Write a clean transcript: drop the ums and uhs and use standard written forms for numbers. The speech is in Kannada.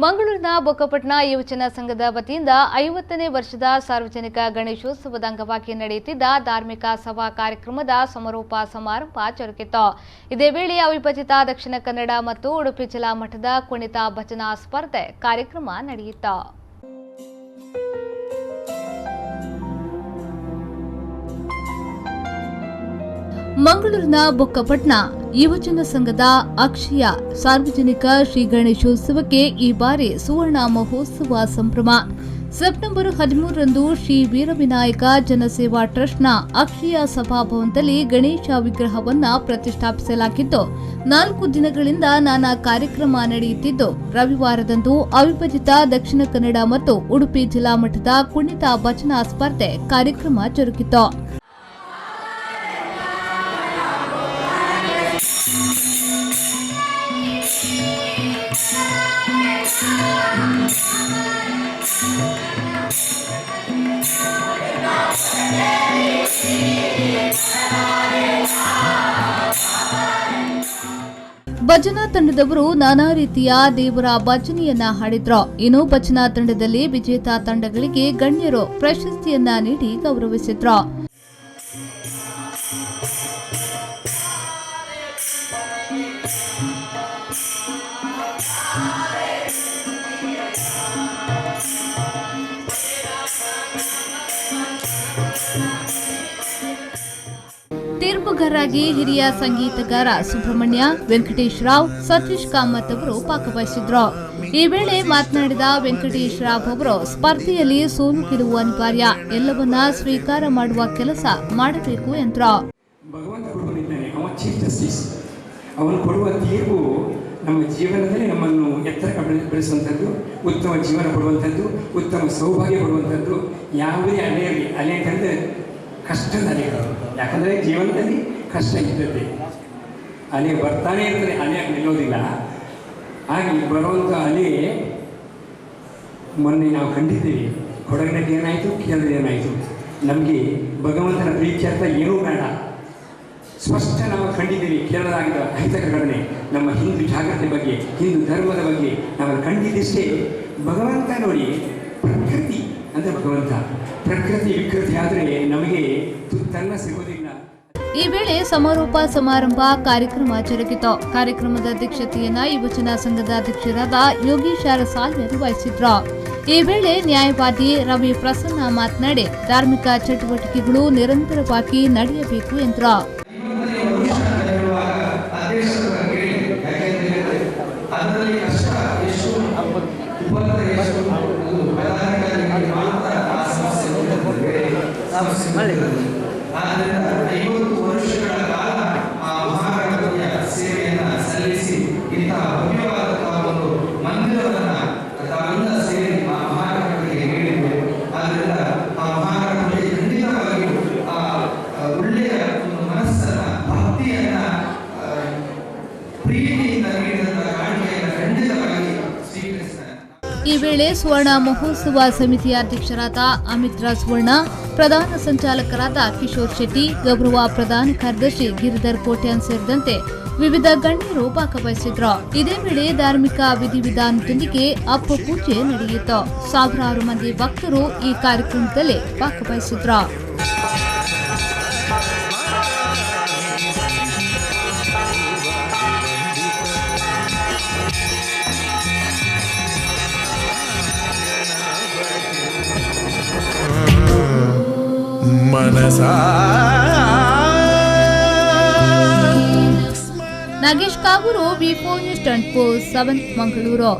ಮಂಗಳೂರಿನ ಬೊಕ್ಕಪಟ್ಟಣ ಯುವಜನ ಸಂಘದ ವತಿಯಿಂದ 50ನೇ ವರ್ಷದ ಸಾರ್ವಜನಿಕ ಗಣೇಶೋತ್ಸವದ ಅಂಗವಾಗಿ ನಡೆಯುತ್ತಿದ್ದ ಧಾರ್ಮಿಕ ಸಭಾ ಕಾರ್ಯಕ್ರಮದ ಸಮಾರೋಪ ಸಮಾರಂಭ ಜರುಗಿತು. ಇದೇ ವೇಳೆ ಅವಿಭಜಿತ ದಕ್ಷಿಣ ಕನ್ನಡ ಮತ್ತು ಉಡುಪಿ ಜಿಲ್ಲಾ ಮಟ್ಟದ ಕುಣಿತ ಭಜನಾ ಸ್ಪರ್ಧೆ ಕಾರ್ಯಕ್ರಮ ನಡೆಯಿತು. ಮಂಗಳೂರಿನ ಬೊಕ್ಕಪಟ್ಟಣ ಯುವಜನ ಸಂಘದ ಅಕ್ಷಯ ಸಾರ್ವಜನಿಕ ಶ್ರೀ ಗಣೇಶೋತ್ಸವಕ್ಕೆ ಈ ಬಾರಿ ಸುವರ್ಣ ಮಹೋತ್ಸವ ಸಂಭ್ರಮ. ಸೆಪ್ಟೆಂಬರ್ 13ರಂದು ಶ್ರೀ ವೀರವಿನಾಯಕ ಜನಸೇವಾ ಟ್ರಸ್ಟ್ನ ಅಕ್ಷಯ ಸಭಾಭವನದಲ್ಲಿ ಗಣೇಶ ವಿಗ್ರಹವನ್ನು ಪ್ರತಿಷ್ಠಾಪಿಸಲಾಗಿದ್ದು 4 ದಿನಗಳಿಂದ ನಾನಾ ಕಾರ್ಯಕ್ರಮ ನಡೆಯುತ್ತಿದ್ದು, ರವಿವಾರದಂದು ಅವಿಭಜಿತ ದಕ್ಷಿಣ ಕನ್ನಡ ಮತ್ತು ಉಡುಪಿ ಜಿಲ್ಲಾ ಮಟ್ಟದ ಕುಣಿತ ಭಜನಾ ಸ್ಪರ್ಧೆ ಕಾರ್ಯಕ್ರಮ ಜರುಗಿತು. ಭಜನಾ ತಂಡದವರು ನಾನಾ ರೀತಿಯ ದೇವರ ಭಜನೆಯನ್ನ ಹಾಡಿದ್ರು. ಇನ್ನು ಭಜನಾ ತಂಡದಲ್ಲಿ ವಿಜೇತ ತಂಡಗಳಿಗೆ ಗಣ್ಯರು ಪ್ರಶಸ್ತಿಯನ್ನ ನೀಡಿ ಗೌರವಿಸಿದ್ರು. ತೀರ್ಪುಗಾರರಾಗಿ ಹಿರಿಯ ಸಂಗೀತಗಾರ ಸುಬ್ರಹ್ಮಣ್ಯ, ವೆಂಕಟೇಶ್ ರಾವ್, ಸತೀಶ್ ಕಾಮತ್ ಅವರು ಭಾಗವಹಿಸಿದ್ರು. ಈ ವೇಳೆ ಮಾತನಾಡಿದ ವೆಂಕಟೇಶ್ ರಾವ್ ಅವರು, ಸ್ಪರ್ಧೆಯಲ್ಲಿ ಸೋಲು ಗೆಲುವು ಅನಿವಾರ್ಯ, ಎಲ್ಲವನ್ನ ಸ್ವೀಕಾರ ಮಾಡುವ ಕೆಲಸ ಮಾಡಬೇಕು ಎಂದರು. ಅವನು ಕೊಡುವ ತೀರ್ಪು ನಮ್ಮ ಜೀವನದಲ್ಲಿ ನಮ್ಮನ್ನು ಎತ್ತರಕ್ಕೆ ಬೆಳೆಸುವಂಥದ್ದು, ಉತ್ತಮ ಜೀವನ ಕೊಡುವಂಥದ್ದು, ಉತ್ತಮ ಸೌಭಾಗ್ಯ ಕೊಡುವಂಥದ್ದು. ಯಾವುದೇ ಅಲೆಯಲ್ಲಿ ಅಲೆ ಅಂತಂದರೆ ಕಷ್ಟದ ಅಲೆಗಳು. ಯಾಕಂದರೆ ಜೀವನದಲ್ಲಿ ಕಷ್ಟ ಇರ್ತದೆ, ಅಲೆ ಬರ್ತಾನೆ ಇರ್ತದೆ, ಅಲೆ ನಿಲ್ಲೋದಿಲ್ಲ. ಹಾಗೆ ಬರುವಂಥ ಅಲೆ ಮೊನ್ನೆ ನಾವು ಕಂಡಿದ್ದೀವಿ. ಕೊಡಗಿನಲ್ಲಿ ಏನಾಯಿತು, ಕೇರಳದಲ್ಲಿ ಏನಾಯಿತು. ನಮಗೆ ಭಗವಂತನ ಪ್ರೀತ್ಯರ್ಥ ಏನೂ ಬೇಡ, ಸ್ಪಷ್ಟ ನಾವು ಕಂಡಿದ್ದೀವಿ. ಕೇರಳದಾಗಿದ್ದ ಅಹಿತಕರ ಘಟನೆ, ನಮ್ಮ ಹಿಂದೂ ಜಾಗೃತಿ ಬಗ್ಗೆ, ಹಿಂದೂ ಧರ್ಮದ ಬಗ್ಗೆ ನಾವು ಕಂಡಿದ್ದಷ್ಟೇ. ಭಗವಂತ ನೋಡಿ, ಪ್ರಕೃತಿ ಅಂದರೆ ಭಗವಂತ, ಪ್ರಕೃತಿ ವಿಕೃತಿ ಆದರೆ ನಮಗೆ ತುತ್ತನ್ನ ಸಿಗೋದಿಲ್ಲ. ಈ ವೇಳೆ ಸಮಾರೋಪ ಸಮಾರಂಭ ಕಾರ್ಯಕ್ರಮ ಜರುಗಿತು. ಕಾರ್ಯಕ್ರಮದ ಅಧ್ಯಕ್ಷತೆಯನ್ನ ಯುವಜನ ಸಂಘದ ಅಧ್ಯಕ್ಷರಾದ ಯೋಗೀಶ್ ಅರಸಾಲ್ಯರು ವಹಿಸಿದ್ರು. ಈ ವೇಳೆ ನ್ಯಾಯವಾದಿ ರವಿ ಪ್ರಸನ್ನ ಮಾತನಾಡಿ, ಧಾರ್ಮಿಕ ಚಟುವಟಿಕೆಗಳು ನಿರಂತರವಾಗಿ ನಡೆಯಬೇಕು ಎಂದರು. ಆದ್ದರಿಂದ 50 ವರ್ಷಗಳ ಕಾಲ ಆ ಮಹಾಗಣಪತಿಯ ಸೇವೆಯನ್ನು ಸಲ್ಲಿಸಿ ಇಂತಹ ಭವ್ಯವಾದ ಒಂದು ಮಂದಿರವನ್ನು ತಾವೆಲ್ಲ ಸೇರಿ ಆ ಮಹಾಗಣಪತಿಗೆ ನೀಡಿದ್ದೇವೆ. ಆದ್ದರಿಂದ ಆ ಮಹಾಗಣಪತಿ ಖಂಡಿತವಾಗಿಯೂ ಆ ಒಳ್ಳೆಯ ಒಂದು ಮನಸ್ಸನ್ನ, ಭಕ್ತಿಯನ್ನ, ಪ್ರೀತಿಯಿಂದ ನೀಡಿದಂತಹ ಕಾಣಿಕೆಯನ್ನು ಖಂಡಿತವಾಗಿ ಸ್ವೀಕರಿಸ್ತಾರೆ. ಈ ವೇಳೆ ಸುವರ್ಣ ಮಹೋತ್ಸವ ಸಮಿತಿಯ ಅಧ್ಯಕ್ಷರಾದ ಅಮಿತ್ ಸುವರ್ಣ, ಪ್ರಧಾನ ಸಂಚಾಲಕರಾದ ಕಿಶೋರ್ ಶೆಟ್ಟಿ, ಗೌರವ ಪ್ರಧಾನ ಕಾರ್ಯದರ್ಶಿ ಗಿರಿಧರ್ ಕೋಟ್ಯಾನ್ ಸೇರಿದಂತೆ ವಿವಿಧ ಗಣ್ಯರು ಭಾಗವಹಿಸಿದ್ರು. ಇದೇ ವೇಳೆ ಧಾರ್ಮಿಕ ವಿಧಿವಿಧಾನದೊಂದಿಗೆ ಅಪ್ಪ ಪೂಜೆ ನಡೆಯಿತು. ಸಾವಿರಾರು ಮಂದಿ ಭಕ್ತರು ಈ ಕಾರ್ಯಕ್ರಮದಲ್ಲಿ ಭಾಗವಹಿಸಿದ್ರು. ನಾಗೇಶ್ ಕಾಗೂರು, ವಿ4 ನ್ಯೂಸ್ 24/7 ಮಂಗಳೂರು.